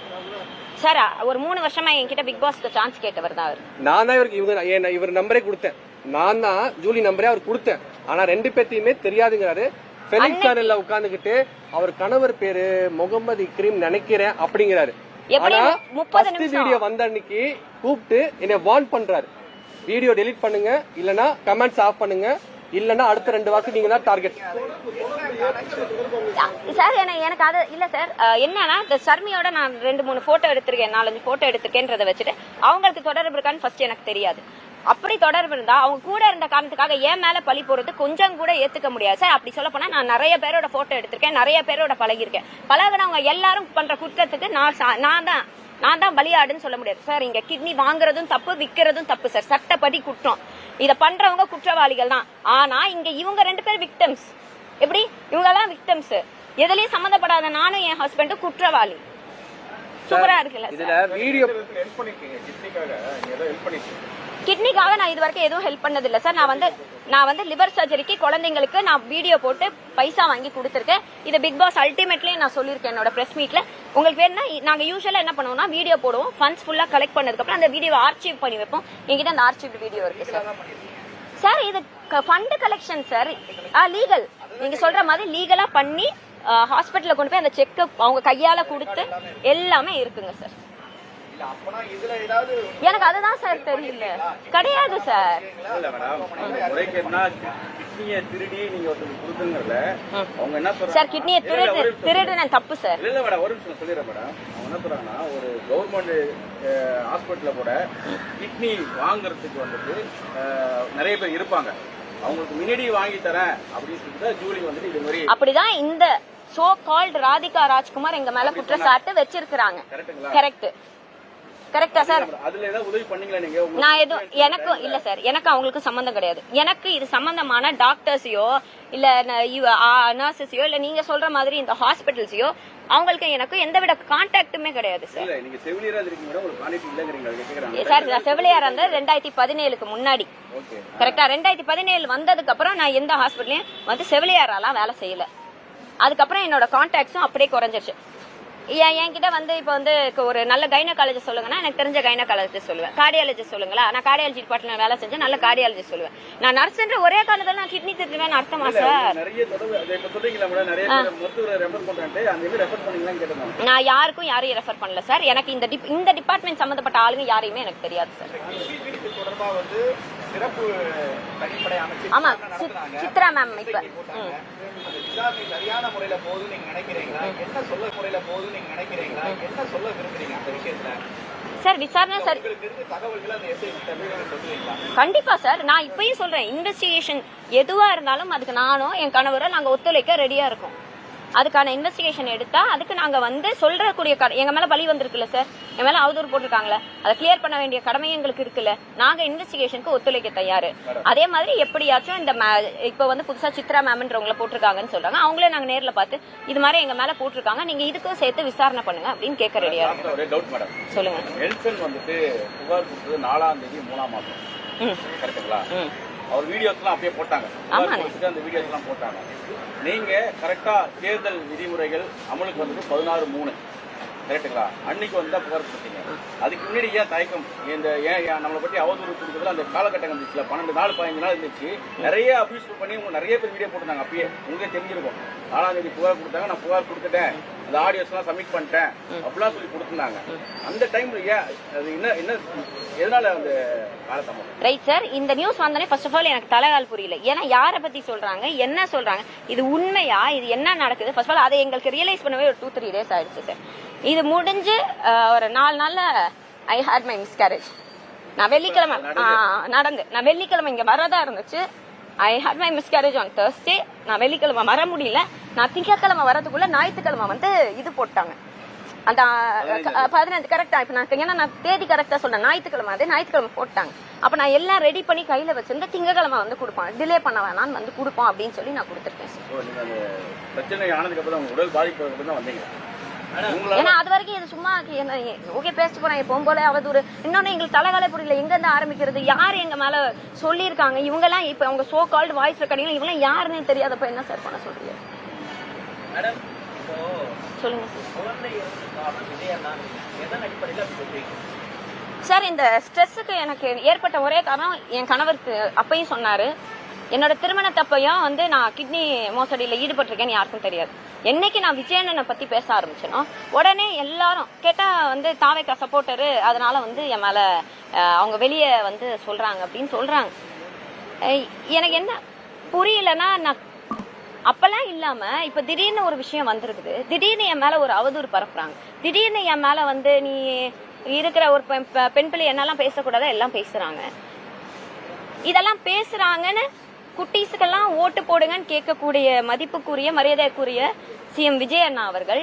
சார். ஒரு 3 வருஷமா என்கிட்ட பிக் பாஸ்க்கு சான்ஸ் கேட்டவர் தான் அவர். நான் தான் இவர் நம்பரே கொடுத்தேன். நான் தான் ஜூலி நம்பரே அவர் கொடுத்தேன். ஆனா 2 பேர்த்தையுமே தெரியாதுங்கிறாரு. பெலிக்ஸ் சேனல்ல உட்கார்ந்துகிட்டு அவர் கணவர் பேரு முகமது இக்ரீம் நினைக்கிறேன் அப்படிங்கிறாரு. ஆனா 30 வீடியோ வந்த அன்னைக்கு கூப்பிட்டு என்ன வார்ன் பண்றாரு, வீடியோ டெலிட் பண்ணுங்க, இல்லனா கமெண்ட்ஸ் ஆஃப் பண்ணுங்க, இல்லன்னா அடுத்த 2 வாரத்துக்கு நீங்க தான் டார்கெட். சார் எனக்கு அது இல்ல சார். என்னன்னா இந்த ஷர்மியோட நான் 2-3 போட்டோ எடுத்திருக்கேன், 4-5 போட்டோ எடுத்திருக்கேன்றதை வச்சுட்டு அவங்களுக்கு தொடர்பு இருக்கான்னு ஃபர்ஸ்ட் எனக்கு தெரியாது. அப்படி தொடர்பு இருந்தா அவங்க கூட இருந்த காரணத்துக்காக ஏன் மேல பழி போறது கொஞ்சம் கூட ஏத்துக்க முடியாது சார். அப்படி சொல்ல போனா நான் நிறைய பேரோட போட்டோ எடுத்திருக்கேன், நிறைய பேரோட பழகிருக்கேன். பழகினவங்க எல்லாரும் பண்ற குற்றத்துக்கு நான் தான் பலியாடுன்னு சொல்ல முடியாது சார். இங்க கிட்னி வாங்குறதும் தப்பு, விக்கிறதும் தப்பு சார். சட்டப்படி குற்றம். இத பண்றவங்க குற்றவாளிகள் தான். ஆனா இங்க இவங்க 2 பேர் விக்டிம்ஸ். எப்படி இவங்க எல்லாம் விக்டிம்ஸ், எதுலயும் சம்பந்தப்படாத நானும் என் ஹஸ்பண்டும் குற்றவாளி. சூப்பரா இருக்குல்ல இதுல வீடியோ ஹெல்ப் பண்ணிருக்கீங்க கிட்னிக்காக, ஏதோ ஹெல்ப் பண்ணிருக்கீங்க. கிட்னிக்காக நான் இது வரைக்கும் எதுவும் ஹெல்ப் பண்ணது இல்ல சார். நான் வந்து லிவர் சர்ஜரிக்கு குழந்தைங்களுக்கு நான் வீடியோ போட்டு பைசா வாங்கி கொடுத்துருக்கேன். இது பிக் பாஸ் அல்டிமேட்லயும் நான் சொல்லியிருக்கேன் என்னோட பிரஸ் மீட்ல. உங்களுக்கு வேணும்னா நாங்க யூஸ்வலா என்ன பண்ணுவோம்னா வீடியோ போடுவோம், ஃபண்ட்ஸ் ஃபுல்லா கலெக்ட் பண்ணதுக்கு அப்புறம் அந்த வீடியோ ஆர்ச்சீவ் பண்ணி வைப்போம். என்கிட்ட அந்த ஆர்ச்சீவ் வீடியோ இருக்கு சார். சார் இது ஃபண்ட் கலெக்ஷன் சார், லீகல். நீங்க சொல்ற மாதிரி லீகலா பண்ணி ஹாஸ்பிட்டல்ல கொண்டு போய் அந்த செக் அவங்க கையால கொடுத்து எல்லாமே இருக்குங்க சார். எனக்கு அதுதான் சார் தெரியல. கிடையாது சார். திருடி நீங்க கொடுத்துங்கறத அவங்க என்ன சொல்றாங்க சார், கிட்னியை திருடுன தப்பு சார். இல்ல மேடம், ஒரு நிமிஷம் சொல்லிடுறேன் மேடம். அவங்க என்ன சொல்றாங்கன்னா ஒரு கவர்மெண்ட் ஹாஸ்பிட்டல்ல கூட கிட்னி வாங்குறதுக்கு வந்துட்டு நிறைய பேர் இருப்பாங்க. அவங்களுக்கு முன்னாடி வாங்கி தரேன் அப்படின்னு சொல்லிட்டு ஜூலி வந்துட்டு இது மாதிரி அப்படிதான் இந்த சோ கால்ட் ராதிகா ராஜ்குமார் எங்க மேல குற்றச்சாட்டு வச்சிருக்காங்க. கரெக்ட் கரெக்டா சார்? அதுல ஏதாவது உதவி பண்ணீங்களா நீங்க? நான் எதுவும் எனக்கு இல்ல சார். எனக்கு அவங்களுக்கு சம்பந்தம் கிடையாது. எனக்கு இது சம்பந்தமான டாக்டர்ஸையோ இல்ல நர்சஸையோ இல்ல நீங்க சொல்ற மாதிரி இந்த ஹாஸ்பிட்டல்ஸையோ அவங்களுக்கு எனக்கு எந்தவித கான்டாக்டுமே கிடையாது சார். இல்ல நீங்க செவிலியரா இருக்கீங்க மேடம், ஒரு கான்டாக்ட் இல்லங்கறீங்க கேக்குறாங்க சார். நான் செவிலியரா இருந்த 2017க்கு முன்னாடி. கரெக்டா 2017 வந்ததுக்கு அப்புறம் நான் எந்த ஹாஸ்பிட்டலையும் வந்து செவிலியராலாம் வேலை செய்யல. அதுக்கப்புறம் என்னோட கான்டாக்ட்ஸும் அப்படியே குறைஞ்சிருச்சு. என்கிட்ட வந்து இப்ப வந்து ஒரு நல்ல கைனகாலஜிஸ்ட் சொல்லுங்கன்னா எனக்கு தெரிஞ்ச கைனகாலஜிஸ்ட் சொல்லுவேன். கார்டியாலஜிஸ்ட் சொல்லுங்களா, நான் கார்டியாலஜி டிபார்ட்மெண்ட்ல வேலை செஞ்சேன், நல்ல கார்டியாலஜிஸ்ட் சொல்லுவேன். நான் நர்ஸ்ன்ற ஒரே காரணத்துல நான் கிட்னி திருடுவேன் அர்த்தமா சார்? நிறைய நிறைய மருத்துவரை ரெஃபர் பண்றாங்க, அந்த மாதிரி ரெஃபர் பண்ணீங்களான்னு கேட்டாங்க. நான் யாரையும் ரெஃபர் பண்ணல சார். எனக்கு இந்த டிபார்ட்மெண்ட் சம்பந்தப்பட்ட ஆளுங்க யாரையுமே எனக்கு தெரியாது சார். தொடர்பா வந்து சிறப்பு தனிப்படை அமைச்சு ஆமா சித்ரா மேம் இப்ப விசாரணை சரியான முறையில போகுதுன்னு நீங்க நினைக்கிறீங்களா? என்ன சொல்ல முறையில போகுதுன்னு நீங்க நினைக்கிறீங்களா? என்ன சொல்ல விரும்புறீங்க அந்த விஷயத்துல? சார் விசாரணை சார் தகவல்கள் அந்த எஸ்ஐ சொல்லுவீங்களா? கண்டிப்பா சார். நான் இப்பயும் சொல்றேன், இன்வெஸ்டிகேஷன் எதுவா இருந்தாலும் அதுக்கு நானும் என் கணவரும் நாங்க ஒத்துழைக்க ரெடியா இருக்கோம். அதுக்கான இன்வெஸ்டிகேஷன் எடுத்தா அதுக்கு நாங்க வந்து சொல்றக்கூடிய எங்க மேல பழி வந்திருக்குல்ல சார், என் மேல அவதூறு போட்டிருக்காங்களே, அதை கிளியர் பண்ண வேண்டிய கடமை எங்களுக்கு இருக்குல்ல. நாங்க இன்வெஸ்டிகேஷனுக்கு ஒத்துழைக்க தயாரு. அதே மாதிரி எப்படியாச்சும் இந்த இப்ப வந்து புதுசா சித்ரா மேம்ன்றவங்கள போட்டிருக்காங்கன்னு சொல்றாங்க, அவங்களே நாங்க நேர்ல பார்த்து இது மாதிரி எங்க மேல போட்டிருக்காங்க, நீங்க இதுக்கும் சேர்த்து விசாரணை பண்ணுங்க அப்படின்னு கேட்க ரெடியா இருக்கு. சொல்லுங்க. நெல்சன் வந்துட்டு புகார் கொடுத்தது 4ஆம் தேதி 3ஆம் மாசம் கரெக்டுங்களா? அவர் வீடியோஸ் எல்லாம் அப்படியே போட்டாங்க, அந்த வீடியோஸ் எல்லாம் போட்டாங்க. நீங்க கரெக்டா தேர்தல் விதிமுறைகள் அமலுக்கு வந்துட்டு 16/3 கரெக்டுங்களா? அன்னைக்கு வந்து புகார் கொடுத்தீங்க. அதுக்கு முன்னாடி ஏன் தயக்கம்? இந்த ஏன் நம்மளை பத்தி அவதூறு கொடுக்குறதுல அந்த காலகட்டம் இருந்துச்சுல, 12 நாள் 15 நாள் இருந்துச்சு. நிறைய அபியூஸ் பண்ணி நிறைய பேர் வீடியோ போட்டுருந்தாங்க. அப்பயே உங்களுக்கு தெரிஞ்சிருக்கும். 4ஆம் தேதி புகார் கொடுத்தாங்க, நான் புகார் கொடுத்துட்டேன், அந்த ஆடியோஸ் எல்லாம் சப்மிட் பண்ணிட்டேன் அப்படிலாம் சொல்லி கொடுத்துருந்தாங்க. அந்த டைம்ல ஏன் அது என்ன எதனால அந்த காலத்தாமம்? Right sir. இந்த நியூஸ் வந்தோடனே ஃபர்ஸ்ட் ஆஃப் ஆல் எனக்கு தலைகால் புரியல. ஏன்னா யாரை பத்தி சொல்றாங்க, என்ன சொல்றாங்க, இது உண்மையா, இது என்ன நடக்குது? ஃபர்ஸ்ட் ஆஃப் ஆல் அதை எங்களுக்கு ரியலைஸ் பண்ணவே ஒரு 2-3 days ஆயிடுச்சு சார். இது முடிஞ்சு ஒரு 4 நாள்ல ஐ ஹேட் மை மிஸ்கேரேஜ். நான் வெள்ளிக்கிழமை நான் வெள்ளிக்கிழமை இங்க வரதா இருந்துச்சு. I hate my miscarriage on Thursday. நான் வெள்ளிக்கிழமை வர முடியல. நான் திங்கட்கிழமை வரதுக்குள்ள ஞாயிற்றுக்கிழமை வந்து இது போட்டாங்க. அந்த 15 கரெக்டா, இப்ப நான் தேதி கரெக்டா சொன்னேன், ஞாயிற்றுக்கிழமை போட்டாங்க. அப்ப நான் எல்லாம் ரெடி பண்ணி கையில வச்சிருந்த திங்கக்கிழமை வந்து கொடுப்போம், டிலே பண்ண வேணாம் வந்து கொடுப்போம் அப்படின்னு சொல்லி நான் கொடுத்துருக்கேன் சார். பிரச்சனை ஆனதுக்கு அப்புறம் உடல் பாதிப்பு தான் வந்தீங்க. ஏன்னா அது வரைக்கும் இது சும்மா ஓகே பேசிட்டு போறாங்க போகும்போல அவதூறு. இன்னொன்னு எங்களுக்கு தலைகால புரியல, எங்க இருந்து ஆரம்பிக்கிறது, யாரு எங்க மேல சொல்லியிருக்காங்க, இவங்க எல்லாம் இப்ப அவங்க சோ கால்டு வாய்ஸ் ரெக்கார்டிங் இவங்க எல்லாம் யாருன்னு தெரியாதப்ப என்ன சார் பண்ண சொல்றீங்க? சொல்லுங்க சார். இந்த ஸ்ட்ரெஸ்ஸுக்கு எனக்கு ஏற்பட்ட ஒரே காரணம் என் கணவருக்கு அப்பயும் சொன்னாரு, என்னோட திருமணத்தப்பையும் வந்து நான் கிட்னி மோசடியில ஈடுபட்டிருக்கேன்னு யாருக்கும் தெரியாது. என்னைக்கு நான் விஜயண்ணனை பத்தி பேச ஆரம்பிச்சேனோ உடனே எல்லாரும் கேட்டா வந்து தாவேக்கா சப்போர்ட்டரு, அதனால வந்து என் மேல அவங்க வெளியே வந்து சொல்றாங்க அப்படின்னு சொல்றாங்க. எனக்கு என்ன புரியலன்னா நான் அப்பெல்லாம் இல்லாம இப்ப திடீர்னு ஒரு விஷயம் வந்திருக்குது, திடீர்னு என் மேல ஒரு அவதூறு பரப்புறாங்க, திடீர்னு என் மேல வந்து நீ இருக்கிற ஒரு பெண் பிள்ளை என்னெல்லாம் பேசக்கூடாத எல்லாம் பேசுறாங்க. இதெல்லாம் பேசுறாங்கன்னு குட்டீஸுக்கெல்லாம் ஓட்டு போடுங்கன்னு கேட்கக்கூடிய மதிப்புக்குரிய மரியாதைக்குரிய சிஎம் விஜய் அண்ணா அவர்கள்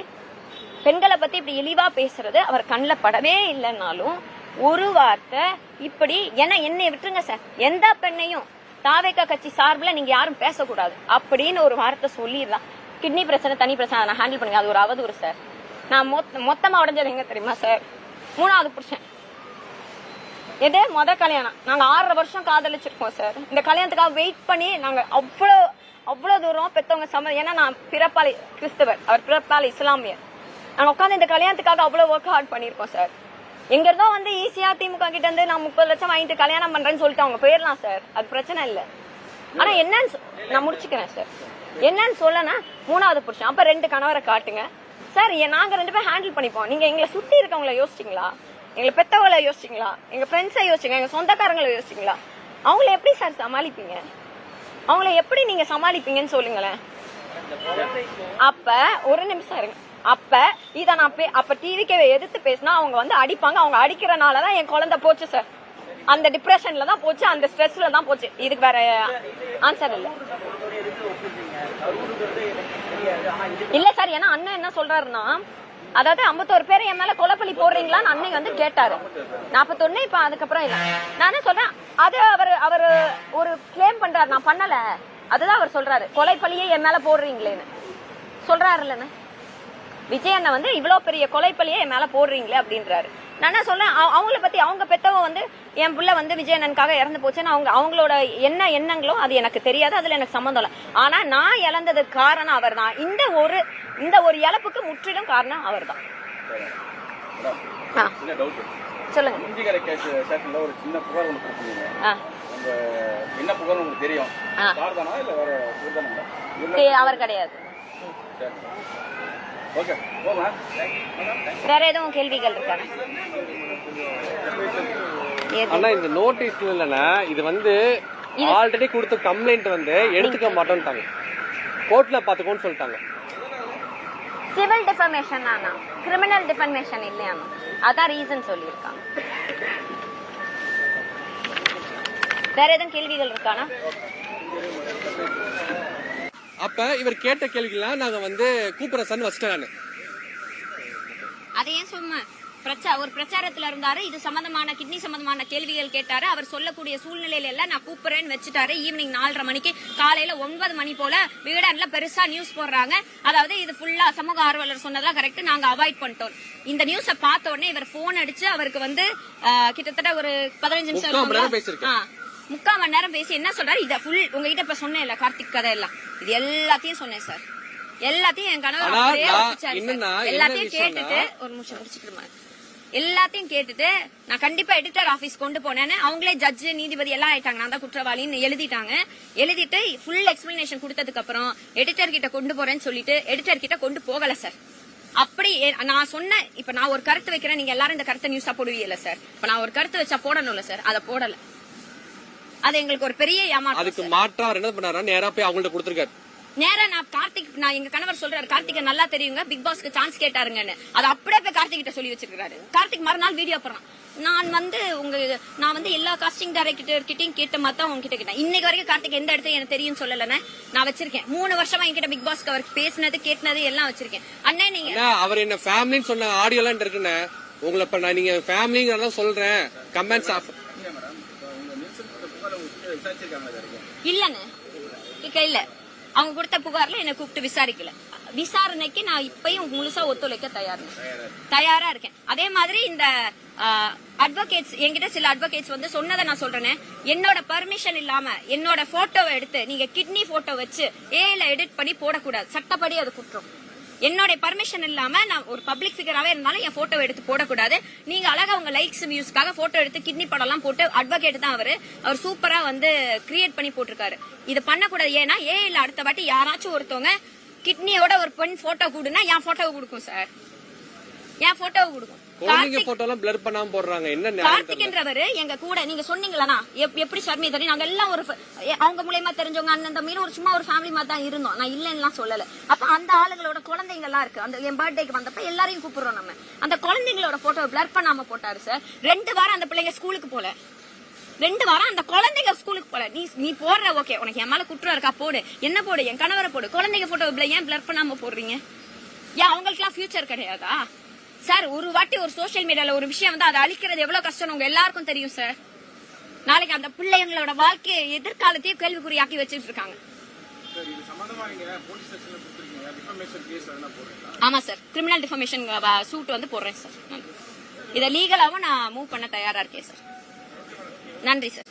பெண்களை பத்தி இப்படி இழிவா பேசுறது அவர் கண்ணில் படவே இல்லைன்னாலும் ஒரு வார்த்தை இப்படி என்னை விட்டுருங்க சார், எந்த பெண்ணையும் தாவேகா கட்சி சார்பில் நீங்க யாரும் பேசக்கூடாது அப்படின்னு ஒரு வார்த்தை சொல்லிடலாம். கிட்னி பிரச்சனை தனி பிரச்சனை நான் ஹேண்டில் பண்ணுங்க, அது ஒரு அவதூறு சார். நான் மொத்தமா உடஞ்சது எங்க தெரியுமா சார், 3வது புருஷன். எதே கல்யாணம் நாங்க 6 வருஷம் காதலிச்சிருக்கோம் சார். இந்த கல்யாணத்துக்காக வெயிட் பண்ணி நாங்க அவ்வளவு தூரம் பெத்தவங்க சம்மதம். ஏன்னா நான் பிறப்பாளி கிறிஸ்தவர், அவர் பிறப்பாளி இஸ்லாமியர். நாங்க உட்காந்து இந்த கல்யாணத்துக்காக அவ்வளவு ஒர்க் ஹார்ட் பண்ணிருக்கோம் சார். எங்க இருந்தோ வந்து ஈஸியா திமுக கிட்ட இருந்து நான் 30 லட்சம் வாங்கிட்டு கல்யாணம் பண்றேன்னு சொல்லிட்டு அவங்க போயிடலாம் சார், அது பிரச்சனை இல்ல. ஆனா என்னன்னு நான் முடிச்சுக்கிறேன் சார், என்னன்னு சொல்லனா 3வது புருஷன். அப்ப 2 கணவரை காட்டுங்க சார், நாங்க 2 பேரும் ஹேண்டில் பண்ணிப்போம். நீங்க எங்களை சுத்தி இருக்கவங்கள யோசிச்சிங்களா, எங்களை பெத்தவங்களை யோசிச்சிங்களா, எங்க ஃப்ரெண்ட்ஸை யோசிச்சிங்க, எங்க சொந்தக்காரங்களை யோசிச்சிங்களா? அவங்கள எப்படி சார் சமாளிப்பீங்க, அவங்கள எப்படி நீங்க சமாளிப்பீங்கன்னு சொல்லுங்களேன். அப்ப ஒரு நிமிஷம் இருங்க, அப்ப இத நான் அப்ப டிவிக்கு எதிர்த்து பேசினா அவங்க வந்து அடிப்பாங்க. அவங்க அடிக்கிறனாலதான் என் குழந்தை போச்சு சார், அந்த டிப்ரெஷன்ல தான் போச்சு, அந்த ஸ்ட்ரெஸ்ல தான் போச்சு. இதுக்கு வேற ஆன்சர் இல்ல. இல்ல சார், ஏன்னா அண்ணன் என்ன சொல்றாருன்னா, அதாவது 51 பேர் என் மேல கொலைப்பள்ளி போடுறீங்களான்னு அன்னைக்கு வந்து கேட்டாரு. 41 இப்ப அதுக்கப்புறம் இல்ல. நான் என்ன சொல்றேன், அது அவர் ஒரு கிளைம் பண்றாரு, நான் பண்ணல. அதுதான் அவர் சொல்றாரு, கொலைப்பள்ளியே என் மேல போடுறீங்களேன்னு சொல்றாரு இல்லன்னு. விஜய் அண்ணன் வந்து இவ்வளவு பெரிய கொலைப்பள்ளியே என் மேல போடுறீங்களே அப்படின்றாரு. நான் என்ன சொல்றேன், அவங்கள பத்தி அவங்க பெத்தவங்க வந்து என் புள்ள வந்து விஜய் அண்ணனுக்காக இறந்து போச்சுன்னு அவங்களோட என்ன எண்ணங்களோ அது எனக்கு தெரியாது, அதுல எனக்கு சம்மந்தம் இல்லை. ஆனா நான் இழந்ததுக்கு காரணம் அவர் தான். இந்த ஒரு இழப்புக்கு முற்றிலும் காரணம் அவர் தான். சொல்லுங்க. ஒரு சின்ன புகார் ஒன்று கொடுத்தீங்க, என்ன புகார் உங்களுக்கு தெரியும்? அவர் கிடையாது. வேற எதுவும் கேள்விகள் இருக்காங்க? ஆனா இந்த நோட்டீஸ் இல்லன்னா இது வந்து ஆல்ரெடி கொடுத்த கம்ப்ளைண்ட் வந்து எடுத்துக்க மாட்டோம்ட்டாங்க, கோர்ட்ல பாத்துக்கோன்னு சொல்லிட்டாங்க. சிவில் டிஃபமேஷன் ஆனா கிரிமினல் டிஃபமேஷன் இல்லையா, அதான் ரீசன் சொல்லியிருக்காங்க. வேற எதுவும் கேள்விகள் இருக்கானா? அப்ப இவர் கேட்ட கேள்விகள்லாம் நாங்க வந்து கூப்பிடுறோம் வச்சுட்டாங்க. அதையே சும்மா ஒரு பிரச்சாரத்துல இருந்தாரு, இது சம்பந்தமான கிட்னி சம்பந்தமான கேள்விகள் கேட்டாரு. அவர் சொல்லக்கூடிய சூழ்நிலையில எல்லாம் நான் கூப்பிடுறேன்னு வச்சுட்டாரு. ஈவினிங் 4:30 மணிக்கு, காலையில 9 மணி போல வீடான்ல பெருசா நியூஸ் போடுறாங்க. அதாவது இது ஃபுல்லா சமூக ஆர்வலர் சொன்னதெல்லாம் கரெக்ட், நாங்க அவாய்ட் பண்ணிட்டோம். இந்த நியூஸ பார்த்த உடனே இவர் போன் அடிச்சு அவருக்கு வந்து கிட்டத்தட்ட ஒரு 15 நிமிஷம் 3/4 மணி நேரம் பேசி என்ன சொல்றாரு, இத ஃபுல் உங்ககிட்ட இப்ப சொன்னேன் இல்ல கார்த்திக் கதை எல்லாம், இது எல்லாத்தையும் சொன்னேன் சார். எல்லாத்தையும் என் கணவர் எல்லாத்தையும் கேட்டுட்டு ஒரு நிமிஷம் முடிச்சுட்டு எல்லாத்தையும் கேட்டுட்டு நான் கண்டிப்பா எடிட்டர் ஆபீஸ் கொண்டு போனேன்னு அவங்களே ஜட்ஜு நீதிபதி எல்லாம் ஆயிட்டாங்க, நான் தான் குற்றவாளின்னு எழுதிட்டாங்க. எழுதிட்டு ஃபுல் எக்ஸ்பிளனேஷன் கொடுத்ததுக்கு அப்புறம் எடிட்டர் கிட்ட கொண்டு போறேன்னு சொல்லிட்டு எடிட்டர் கிட்ட கொண்டு போகல சார். அப்படி நான் சொன்ன, இப்ப நான் ஒரு கருத்து வைக்கிறேன், நீங்க எல்லாரும் இந்த கருத்தை நியூஸா போடுவீங்கல்ல சார், இப்ப நான் ஒரு கருத்து வச்சா போடணும்ல சார், அதை போடல. அது எங்களுக்கு ஒரு பெரிய ஏமாற்றம். அதுக்கு மாற்றா அவர் என்ன பண்ணாரா, நேரா போய் அவங்கள்ட்ட கொடுத்திருக்காரு. நேரா நான் எங்க கணவர் சொல்றாரு, கார்த்திக் நல்லா தெரியுங்க, பிக் பாஸ்க்கு சான்ஸ் கேட்டாருங்கன்னு. அது அப்படியே போய் கார்த்திக் கிட்ட சொல்லி வச்சிருக்காரு. கார்த்திக் மறுநாள் வீடியோ போடுறான், நான் வந்து எல்லா காஸ்டிங் டைரக்டர் கிட்டையும் கேட்ட மாதிரி தான் உங்ககிட்ட கேட்டேன். இன்னைக்கு வரைக்கும் கார்த்திக் எந்த இடத்துல எனக்கு தெரியும் சொல்லலன்னு நான் வச்சிருக்கேன். 3 வருஷமா என்கிட்ட பிக் பாஸ்க்கு அவர் பேசினது கேட்டினது எல்லாம் வச்சிருக்கேன். அண்ணா நீங்க அவர் என்ன ஃபேமிலின்னு சொன்ன ஆடியோ எல்லாம் இருக்குன்னு உங்களை இப்ப நான் நீங்க ஃபேமிலிங்கிறத சொல்றேன். கமெண்ட்ஸ் ஆஃப் இல்லன்னு இல்ல, அவங்க கொடுத்த புகார்ல என்ன கூப்பிட்டு விசாரிக்கல. விசாரணைக்கு நான் இப்பயும் முழுசா ஒத்துழைக்க தயாரா இருக்கேன். அதே மாதிரி இந்த அட்வொகேட்ஸ் என்கிட்ட சில அட்வொகேட்ஸ் வந்து சொன்னதை நான் சொல்றேன், என்னோட பர்மிஷன் இல்லாம என்னோட போட்டோவை எடுத்து நீங்க கிட்னி போட்டோ வச்சு ஏல எடிட் பண்ணி போடக்கூடாது, சட்டப்படி அது குற்றம். என்னோட பர்மிஷன் இல்லாம நான் ஒரு பப்ளிக் ஃபிகராவே இருந்தாலும் என் போட்டோ எடுத்து போடக்கூடாது. நீங்க அழகா உங்க லைக்ஸ் வியூஸ்க்காக போட்டோ எடுத்து கிட்னி படம் எல்லாம் போட்டு, அட்வொகேட் தான் அவர் சூப்பரா வந்து கிரியேட் பண்ணி போட்டிருக்காரு. இது பண்ணக்கூடாது. ஏன்னா ஏல அடுத்த வாட்டி யாராச்சும் ஒருத்தவங்க கிட்னியோட ஒரு பெண் போட்டோ கூடுனா என் போட்டோவை கொடுக்கும் சார், என் போட்டோவை கொடுக்கும். குழந்தைங்க போட்டோ எல்லாம் பிளர் பண்ணாம போடுறாங்க. என்ன கார்த்திக்ன்றவரு எங்க கூட நீங்க சொன்னீங்களா எப்படி ஷர்மி தெரியும், நாங்க எல்லாம் ஒரு அவங்க மூலியமா தெரிஞ்சவங்க அண்ணன் தம்பின்னு ஒரு சும்மா ஒரு ஃபேமிலி மாதிரி தான் இருந்தோம். நான் இல்லைன்னு சொல்லல. அப்ப அந்த ஆளுங்களோட குழந்தைங்க எல்லாம் இருக்கு. அந்த என் பர்த்டேக்கு வந்தப்ப எல்லாரையும் கூப்பிடுறோம் நம்ம. அந்த குழந்தைங்களோட போட்டோ பிளர் பண்ணாம போட்டாரு சார். 2 வாரம் அந்த பிள்ளைங்க ஸ்கூலுக்கு போல, 2 வாரம் அந்த குழந்தைங்க ஸ்கூலுக்கு போல. நீ போடுற ஓகே, உனக்கு என் மேல குற்றம் இருக்கா போடு, என்ன போடு, என் கணவரை போடு. குழந்தைங்க போட்டோ ஏன் பிளர் பண்ணாம போடுறீங்க? ஏன் அவங்களுக்கு எல்லாம் ஃபியூச்சர் கிடையாதா சார்? ஒரு வாட்டி ஒரு சோசியல் மீடியால ஒரு விஷயம் வந்து அதை அழிக்கிறது எவ்வளவு கஷ்டம் உங்க எல்லாருக்கும் தெரியும் சார். நாளைக்கு அந்த பிள்ளைங்களோட வாழ்க்கையை எதிர்காலத்தையும் கேள்விக்குறியாக்கி வச்சிட்டு இருக்காங்க. ஆமா சார், கிரிமினல் டிஃபமேஷன் சூட் வந்து போடுறேன் சார். இதை லீகலாவும் நான் மூவ் பண்ண தயாரா இருக்கேன் சார். நன்றி சார்.